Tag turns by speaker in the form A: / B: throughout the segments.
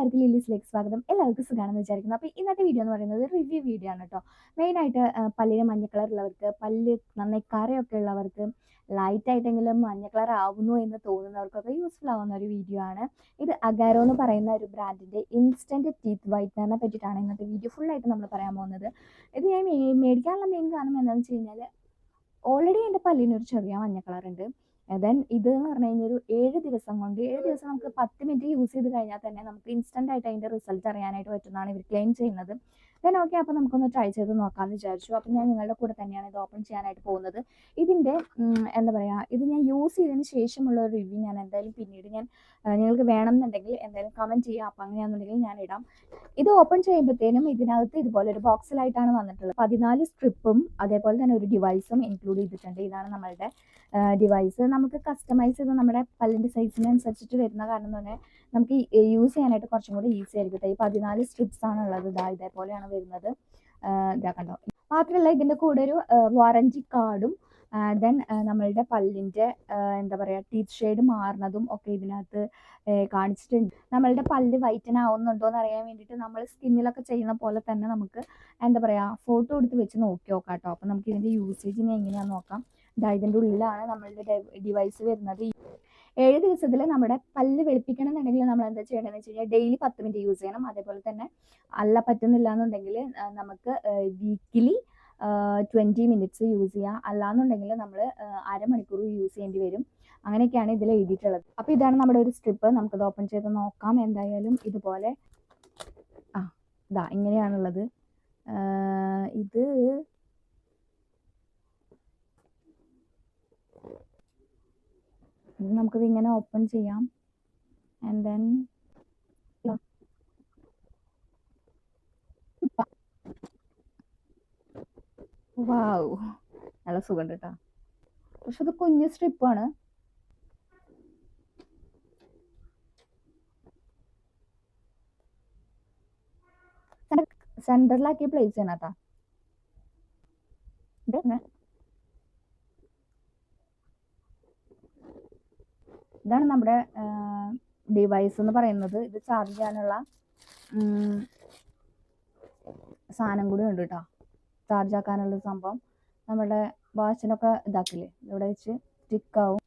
A: എല്ലാവർക്കും ലില്ലീസിലേക്ക് സ്വാഗതം. എല്ലാവർക്കും സുഖമാണെന്ന് വിചാരിക്കുന്നു. അപ്പോൾ ഇന്നത്തെ വീഡിയോ എന്ന് പറയുന്നത് റിവ്യൂ വീഡിയോ ആണ് കേട്ടോ. മെയിനായിട്ട് പല്ലിന് മഞ്ഞ കളർ ഉള്ളവർക്ക്, പല്ല് നന്നായി കറയൊക്കെ ഉള്ളവർക്ക്, ലൈറ്റായിട്ടെങ്കിലും മഞ്ഞ കളർ ആവുന്നു എന്ന് തോന്നുന്നവർക്കൊക്കെ യൂസ്ഫുൾ ആവുന്ന ഒരു വീഡിയോ ആണ്. ഇത് അഗാരോ എന്ന് പറയുന്ന ഒരു ബ്രാൻഡിൻ്റെ ഇൻസ്റ്റൻറ്റ് ടീത്ത് വൈറ്റ്നറിനെ പറ്റിയിട്ടാണ് ഇന്നത്തെ വീഡിയോ ഫുള്ളായിട്ട് നമ്മൾ പറയാൻ പോകുന്നത്. ഇത് ഞാൻ മേടിക്കാനുള്ള മെയിൻ കാരണം എന്താണെന്ന് വെച്ച് കഴിഞ്ഞാൽ ഓൾറെഡി എൻ്റെ പല്ലിനൊരു ചെറിയ മഞ്ഞ കളറുണ്ട്. ദെൻ ഇത് എന്ന് പറഞ്ഞു കഴിഞ്ഞാൽ ഒരു 7 ദിവസം കൊണ്ട് 7 ദിവസം നമുക്ക് 10 മിനിറ്റ് യൂസ് ചെയ്ത് കഴിഞ്ഞാൽ തന്നെ നമുക്ക് ഇൻസ്റ്റൻ്റ് ആയിട്ട് അതിൻ്റെ റിസൾട്ട് അറിയാനായിട്ട് പറ്റുന്നതാണ് ഇവർ ക്ലെയിം ചെയ്യുന്നത്. ദെൻ ഓക്കെ, അപ്പോൾ നമുക്കൊന്ന് ട്രൈ ചെയ്ത് നോക്കാമെന്ന് വിചാരിച്ചു. അപ്പോൾ ഞാൻ നിങ്ങളുടെ കൂടെ തന്നെയാണ് ഇത് ഓപ്പൺ ചെയ്യാനായിട്ട് പോകുന്നത്. ഇതിൻ്റെ എന്താ പറയുക, ഇത് ഞാൻ യൂസ് ചെയ്തതിന് ശേഷമുള്ള ഒരു റിവ്യൂ ഞാൻ എന്തായാലും പിന്നീട് നിങ്ങൾക്ക് വേണമെന്നുണ്ടെങ്കിൽ എന്തായാലും കമൻറ്റ് ചെയ്യുക. അപ്പോൾ അങ്ങനെയാണെന്നുണ്ടെങ്കിൽ ഞാൻ ഇടാം. ഇത് ഓപ്പൺ ചെയ്യുമ്പോഴത്തേനും ഇതിനകത്ത് ഇതുപോലെ ഒരു ബോക്സിലായിട്ടാണ് വന്നിട്ടുള്ളത്. 14 സ്ട്രിപ്പും അതേപോലെ തന്നെ ഒരു ഡിവൈസും ഇൻക്ലൂഡ് ചെയ്തിട്ടുണ്ട്. ഇതാണ് നമ്മളുടെ ഡിവൈസ്. നമുക്ക് കസ്റ്റമൈസ് ചെയ്ത് നമ്മുടെ പല്ലിൻ്റെ സൈസിനനുസരിച്ചിട്ട് വരുന്ന കാരണം തന്നെ നമുക്ക് യൂസ് ചെയ്യാനായിട്ട് കുറച്ചും കൂടി ഈസി ആയിരിക്കും. ഈ 14 സ്ട്രിപ്സ് ആണ് ഉള്ളത്. ഇതേപോലെയാണ് വരുന്നത്. ഇതാ കണ്ടോ. മാത്രമല്ല ഇതിൻ്റെ കൂടെ ഒരു വാറൻറ്റി കാർഡും ദെൻ നമ്മളുടെ പല്ലിൻ്റെ എന്താ പറയുക, ടീത്ത് ഷെയ്ഡ് മാറുന്നതും ഒക്കെ ഇതിനകത്ത് കാണിച്ചിട്ടുണ്ട്. നമ്മളുടെ പല്ല് വൈറ്റൻ ആവുന്നുണ്ടോ എന്ന് അറിയാൻ വേണ്ടിയിട്ട് നമ്മൾ സ്കിന്നിലൊക്കെ ചെയ്യുന്ന പോലെ തന്നെ നമുക്ക് എന്താ പറയുക, ഫോട്ടോ എടുത്ത് വെച്ച് നോക്കി നോക്കാം കേട്ടോ. അപ്പോൾ നമുക്ക് ഇതിൻ്റെ യൂസേജിനെ എങ്ങനെയാണെന്ന് നോക്കാം. ഇതിൻ്റെ ഉള്ളിലാണ് നമ്മളുടെ ഡിവൈസ് വരുന്നത്. 7 ദിവസത്തിൽ നമ്മുടെ പല്ല് വെളുപ്പിക്കണം എന്നുണ്ടെങ്കിൽ നമ്മൾ എന്താ ചെയ്യേണ്ടതെന്ന് വെച്ച് കഴിഞ്ഞാൽ ഡെയിലി 10 മിനിറ്റ് യൂസ് ചെയ്യണം. അതേപോലെ തന്നെ അല്ല പറ്റുന്നില്ല എന്നുണ്ടെങ്കിൽ നമുക്ക് വീക്കിലി 20 മിനിറ്റ്സ് യൂസ് ചെയ്യാം. അല്ലാന്നുണ്ടെങ്കിൽ നമ്മൾ അരമണിക്കൂർ യൂസ് ചെയ്യേണ്ടി വരും. അങ്ങനെയൊക്കെയാണ് ഇതിൽ എഴുതിയിട്ടുള്ളത്. അപ്പോൾ ഇതാണ് നമ്മുടെ ഒരു സ്ട്രിപ്പ്. നമുക്കത് ഓപ്പൺ ചെയ്ത് നോക്കാം. എന്തായാലും ഇതുപോലെ ഇതാ ഇങ്ങനെയാണുള്ളത്. ഇത് നമുക്കിത് ഇങ്ങനെ ഓപ്പൺ ചെയ്യാം. ആൻഡ് ദെൻ വാവ്, നല്ല സുഖമുണ്ട് കേട്ടോ. പക്ഷെ ഇത് കുഞ്ഞു സ്ട്രിപ്പാണ്. സെൻറ്ററിലാക്കി പ്ലേസ് ചെയ്യണം കേട്ടോ. ഇതാണ് നമ്മുടെ ഡിവൈസ് എന്ന് പറയുന്നത്. ഇത് ചാർജ് ചെയ്യാനുള്ള സാധനം കൂടി ഉണ്ട് കേട്ടോ. ചാർജ് ആക്കാനുള്ള സംഭവം നമ്മുടെ വാച്ചിനൊക്കെ ഇതാക്കില്ലേ, ഇവിടെ വെച്ച് സ്റ്റിക്കാവും.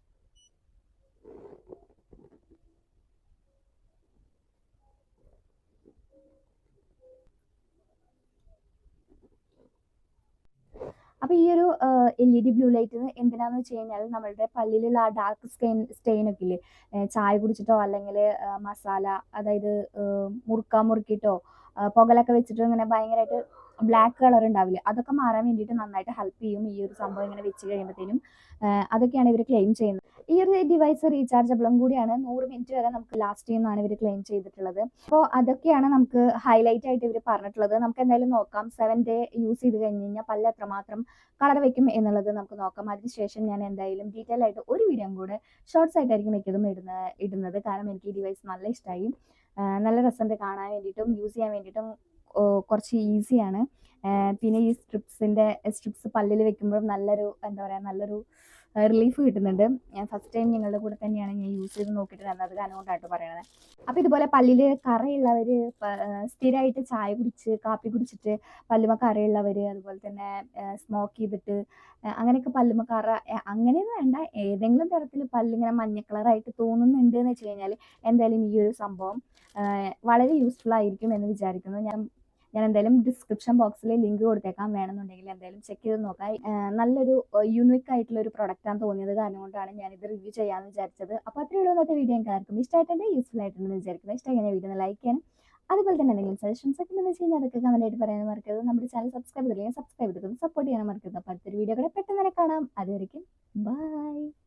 A: അപ്പോൾ ഈ ഒരു LED ബ്ലൂ ലൈറ്റ് എന്തിനാന്ന് വെച്ച് കഴിഞ്ഞാൽ നമ്മളുടെ പല്ലിലുള്ള ആ ഡാർക്ക് സ്റ്റെയിൻ ഒക്കെ ഇല്ലേ, ചായ കുടിച്ചിട്ടോ അല്ലെങ്കിൽ മസാല, അതായത് മുറുക്കിയിട്ടോ പുകലൊക്കെ വെച്ചിട്ടോ ഇങ്ങനെ ഭയങ്കരമായിട്ട് ബ്ലാക്ക് കളർ ഉണ്ടാവില്ലേ, അതൊക്കെ മാറാൻ വേണ്ടിയിട്ട് നന്നായിട്ട് ഹെൽപ്പ് ചെയ്യും ഈ ഒരു സംഭവം ഇങ്ങനെ വെച്ച് കഴിയുമ്പോഴത്തേനും. അതൊക്കെയാണ് ഇവർ ക്ലെയിം ചെയ്യുന്നത്. ഈ ഒരു ഡിവൈസ് റീചാർജബിളും കൂടിയാണ്. 100 മിനിറ്റ് വരെ നമുക്ക് ലാസ്റ്റ് ചെയ്യുന്നതാണ് ഇവർ ക്ലെയിം ചെയ്തിട്ടുള്ളത്. അപ്പോൾ അതൊക്കെയാണ് നമുക്ക് ഹൈലൈറ്റ് ആയിട്ട് ഇവർ പറഞ്ഞിട്ടുള്ളത്. നമുക്ക് എന്തായാലും നോക്കാം 7 ഡേ യൂസ് ചെയ്ത് കഴിഞ്ഞ് കഴിഞ്ഞാൽ പല്ല് എത്രമാത്രം കളർ വെക്കും എന്നുള്ളത് നമുക്ക് നോക്കാം. അതിനുശേഷം ഞാൻ എന്തായാലും ഡീറ്റെയിൽ ആയിട്ട് ഒരു വീഡിയോ കൂടെ ഷോർട്സ് ആയിട്ടായിരിക്കും മിക്കതും ഇടുന്നത്. കാരണം എനിക്ക് ഈ ഡിവൈസ് നല്ല ഇഷ്ടമായി. നല്ല രസമുണ്ട് കാണാൻ വേണ്ടിയിട്ടും യൂസ് ചെയ്യാൻ വേണ്ടിയിട്ടും. കുറച്ച് ഈസിയാണ്. പിന്നെ ഈ സ്ട്രിപ്സ് പല്ലിൽ വെക്കുമ്പോഴും നല്ലൊരു എന്താ പറയുക, നല്ലൊരു റിലീഫ് കിട്ടുന്നുണ്ട്. ഞാൻ ഫസ്റ്റ് ടൈം നിങ്ങളുടെ കൂടെ തന്നെയാണ് ഞാൻ യൂസ് ചെയ്ത് നോക്കിയിട്ട് അത് കാരണം കൊണ്ടായിട്ട് പറയണത്. അപ്പോൾ ഇതുപോലെ പല്ലിൽ കറയുള്ളവർ, സ്ഥിരമായിട്ട് ചായ കുടിച്ച് കാപ്പി കുടിച്ചിട്ട് പല്ലുമ കറയുള്ളവർ, അതുപോലെ തന്നെ സ്മോക്ക് ചെയ്തിട്ട് അങ്ങനെയൊക്കെ പല്ലുമ കറ അങ്ങനെയൊന്നും വേണ്ട, ഏതെങ്കിലും തരത്തിൽ പല്ലിങ്ങനെ മഞ്ഞ കളറായിട്ട് തോന്നുന്നുണ്ട് എന്ന് വെച്ച് കഴിഞ്ഞാൽ എന്തായാലും ഈ ഒരു സംഭവം വളരെ യൂസ്ഫുൾ ആയിരിക്കും എന്ന് വിചാരിക്കുന്നു. ഞാൻ എന്തായാലും ഡിസ്ക്രിപ്ഷൻ ബോക്സിൽ ലിങ്ക് കൊടുത്തേക്കാം. വേണമെന്നുണ്ടെങ്കിൽ എന്തായാലും ചെക്ക് ചെയ്ത് നോക്കാം. നല്ലൊരു യൂണിക് ആയിട്ടുള്ള ഒരു പ്രൊഡക്റ്റാണ് തോന്നിയത് കാരണം കൊണ്ടാണ് ഞാനിത് റിവ്യൂ ചെയ്യാമെന്ന് വിചാരിച്ചത്. അപ്പോൾ അത്രയേ ഉള്ളൂ ഇന്നത്തെ വീഡിയോ. എല്ലാവർക്കും ഇഷ്ടമായിട്ടുണ്ട്, യൂസ്ഫുൾ ആയിട്ടുണ്ടെന്ന് വിചാരിക്കുന്നത്. ഇഷ്ടമായി വീഡിയോ ലൈക്ക് ചെയ്യാനും അതുപോലെ തന്നെ എന്തെങ്കിലും സജഷൻസ് ഒക്കെ ഉണ്ടെന്ന് വെച്ച് കഴിഞ്ഞാൽ അതൊക്കെ കമന്റ് ആയിട്ട് പറയാനും മറക്കരുത്. നമ്മുടെ ചാനൽ സബ്സ്ക്രൈബ് ചെയ്തില്ലെങ്കിൽ സബ്സ്ക്രൈബ് ചെയ്തിട്ട് സപ്പോർട്ട് ചെയ്യാനും മറക്കരുത്. അപ്പോൾ അടുത്തൊരു വീഡിയോ കൂടെ പെട്ടെന്ന് തന്നെ കാണാം. അതുവരെയ്ക്കും ബൈ.